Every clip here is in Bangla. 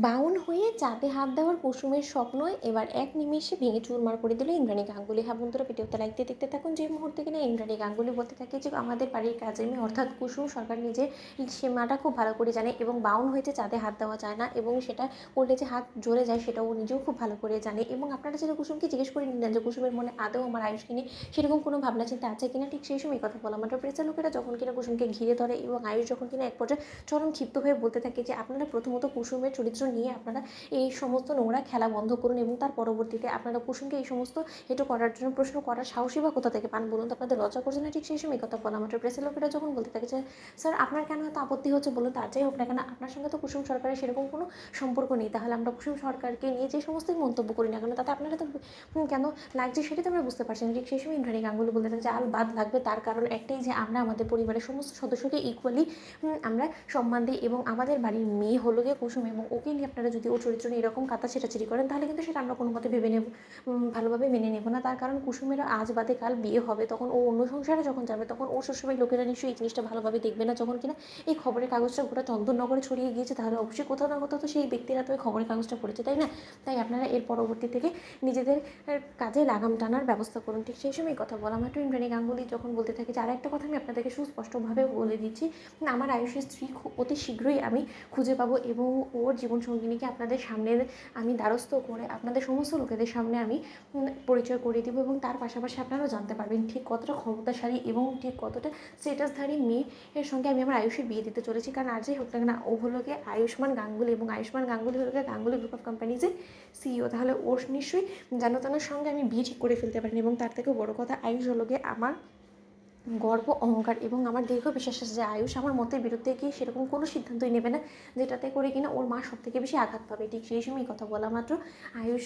বাউন হয়ে চাঁদে হাত দেওয়ার কুসুমের স্বপ্ন এবার এক নিমেষে ভেঙে চুরমার করে দিল ইন্দ্রাণী গাঙ্গুলি। হ্যাঁ বন্ধুরা, ভিডিওতে লাইক দিয়ে দেখতে থাকুন। যে মুহূর্তে কিনা ইন্দ্রাণী গাঙ্গুলি বলতে থাকে যে আমাদের বাড়ির কাজের মেয়ে অর্থাৎ কুসুম সরকার নিজের সীমাটা খুব ভালো করে জানে এবং বাউন হয়েছে চাঁদে হাত দেওয়া যায় না এবং সেটা করলে যে হাত জ্বলে যায় সেটাও নিজেও খুব ভালো করে জানে। এবং আপনারা যেটা কুসুমকে জিজ্ঞেস করে নিলেন যে কুসুমের মনে আদৌ আমার আয়ুষকে নিয়ে সেরকম কোনো ভাবনা চিন্তা আছে কিনা, ঠিক সেই সময় কথা বলা মাত্র প্রেসের লোকেরা যখন কিনা কুসুমকে ঘিরে ধরে এবং আয়ুষ যখন কিনা এক পর্যায়ে চরম ক্ষিপ্ত হয়ে বলতে থাকে যে আপনারা প্রথমত কুসুমের চরিত্র নিয়ে আপনারা এই সমস্ত নোংরা খেলা বন্ধ করুন এবং তার পরবর্তীতে আপনারা কুসুমকে এই সমস্ত হেটো করার জন্য প্রশ্ন করার সাহসী বা কোথা থেকে পান বলুন তো, আপনাদের লজ্জা করছে না? ঠিক সেই সময় কথা বলা মাত্র প্রেসের লোকেরা যখন বলতে থাকে যে স্যার আপনার কেন এত আপত্তি হচ্ছে বলুন, তার যাই হোক না কেন আপনার সঙ্গে তো কুসুম সরকারের সেরকম কোনো সম্পর্ক নেই, তাহলে আমরা কুসুম সরকারকে নিয়ে যে সমস্ত মন্তব্য করি না কেন তাতে আপনারা তো কেন লাগছে সেটা তো আমরা বুঝতে পারছি না। ঠিক সেই সময় ইন্দ্রাণী গাঙ্গুলি বলতে থাকে যে আল বাদ লাগবে, তার কারণ একটাই যে আমরা আমাদের পরিবারের সমস্ত সদস্যকে ইকুয়ালি আমরা সম্মান দিই এবং আমাদের বাড়ির মেয়ে হলো গিয়ে কুসুম এবং ওকে নিয়ে আপনারা যদি ওর চরিত্র নিয়ে এরকম কাতা ছেঁটাছেড়ি করেন তাহলে কিন্তু সেটা আমরা কোনো মতে ভেবে নেব ভালোভাবে মেনে নেব না। তার কারণ কুসুমেরও আজ বাদে কাল বিয়ে হবে, তখন ও অন্য সংসারে যখন যাবে তখন ওর শ্বশুরবাড়ির লোকেরা নিশ্চয়ই এই জিনিসটা ভালোভাবে দেখবে না। যখন কিনা এই খবরের কাগজটা গোটা চন্দননগরে ছড়িয়ে গিয়েছে তাহলে অবশ্যই কোথাও না কোথাও তো সেই ব্যক্তিরা তো ওই খবরের কাগজটা পড়েছে, তাই না? তাই আপনারা এর পরবর্তী থেকে নিজেদের কাজে লাগাম টানার ব্যবস্থা করুন। ঠিক সেই সময় কথা বলা মাত্র ইন্দ্রাণী গাঙ্গুলি যখন বলতে থাকে যে আর একটা কথা আমি আপনাদেরকে সুস্পষ্টভাবে বলে দিচ্ছি, আমার আয়ুষের স্ত্রী অতি শীঘ্রই আমি খুঁজে পাবো এবং ওর জীবনসঙ্গিনীকে আপনাদের সামনে আমি দ্বারস্থ করে আপনাদের সমস্ত লোকেদের সামনে আমি পরিচয় করিয়ে দেবো এবং তার পাশাপাশি আপনারাও জানতে পারবেন ঠিক কতটা ক্ষমতাশালী এবং ঠিক কতটা স্টেটাসধারী মেয়ের সঙ্গে আমি আমার আয়ুষের বিয়ে দিতে চলেছি। কারণ আর যাই হোক না কেন ও হলো গিয়ে আয়ুষ্মান গাঙ্গুলি এবং আয়ুষ্মান গাঙ্গুলি হলো গিয়ে গাঙ্গুলি গ্রুপ অফ কোম্পানিজের সিইও, তাহলে ওর নিশ্চয়ই জানতানোর সঙ্গে আমি বিয়ে ঠিক করে ফেলতে পারিনি। এবং তার থেকেও বড় কথা আয়ুষ হলো গিয়ে আমার গর্ব অহংকার এবং আমার দীর্ঘ বিশ্বাস আছে যে আয়ুষ আমার মতের বিরুদ্ধে গিয়ে সেরকম কোনো সিদ্ধান্তই নেবে না যেটাতে করে কিনা ওর মা সব থেকে বেশি আঘাত পাবে। ঠিক সেই সময় কথা বলা মাত্র আয়ুষ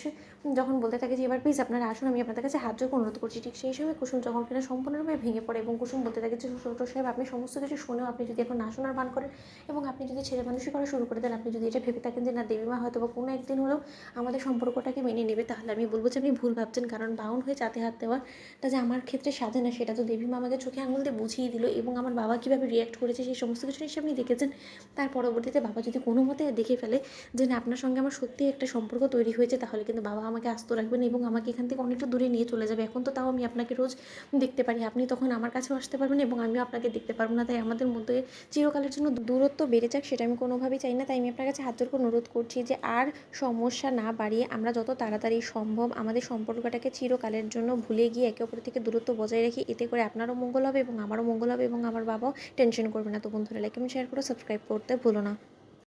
যখন বলতে থাকে যে এবার প্লিজ আপনারা আসুন, আমি আপনাদের কাছে হাত জোড় অনুরোধ করছি। ঠিক সেই সময় কুসুম যখন কিনা সম্পূর্ণরূপে ভেঙে পড়ে এবং কুসুম বলতে থাকে যে ছোটো সাহেব আপনি সমস্ত কিছু শুনেও আপনি যদি এখন না শোনার ভান করেন এবং আপনি যদি ছেলে মানুষই করা শুরু করে দেন, আপনি যদি এটা ভেবে থাকেন যে না দেবীমা হয়তো বা কোনো একদিন হলেও আমাদের সম্পর্কটাকে মেনে নেবে, তাহলে আমি বলবো যে আপনি ভুল ভাবছেন। কারণ বাউন হয়ে চাতে হাত দেওয়াটা যে আমার ক্ষেত্রে সাজে না সেটা তো দেবীমা আমাকে চোখে আঙুল দিয়ে বুঝিয়ে দিল এবং আমার বাবা কীভাবে রিয়্যাক্ট করেছে সেই সমস্ত কিছু নিশ্চয়ই আপনি দেখেছেন। তার পরবর্তীতে বাবা যদি কোনো মতে দেখে ফেলে যে না আপনার সঙ্গে আমার সত্যি একটা সম্পর্ক তৈরি হয়েছে তাহলে কিন্তু বাবা আমাকে আস্ত রাখবেন এবং আমাকে এখান থেকে অনেকটা দূরে নিয়ে চলে যাবে। এখন তো তাও আমি আপনাকে রোজ দেখতে পারি, আপনি তখন আমার কাছেও আসতে পারবেন এবং আমিও আপনাকে দেখতে পারবো না। তাই আমাদের মধ্যে চিরকালের জন্য দূরত্ব বেড়ে যাক সেটা আমি কোনোভাবেই চাই না। তাই আমি আপনার কাছে হাত জোর করে অনুরোধ করছি যে আর সমস্যা না বাড়িয়ে আমরা যত তাড়াতাড়ি সম্ভব আমাদের সম্পর্কটাকে চিরকালের জন্য ভুলে গিয়ে একে অপরের থেকে দূরত্ব বজায় রাখি, এতে করে আপনারও মঙ্গল হবে এবং আমারও মঙ্গল হবে এবং আমার বাবাও টেনশন করবে না। তো বন্ধুরা লাইক কমেন্ট শেয়ার করে সাবস্ক্রাইব করতে ভুলো না।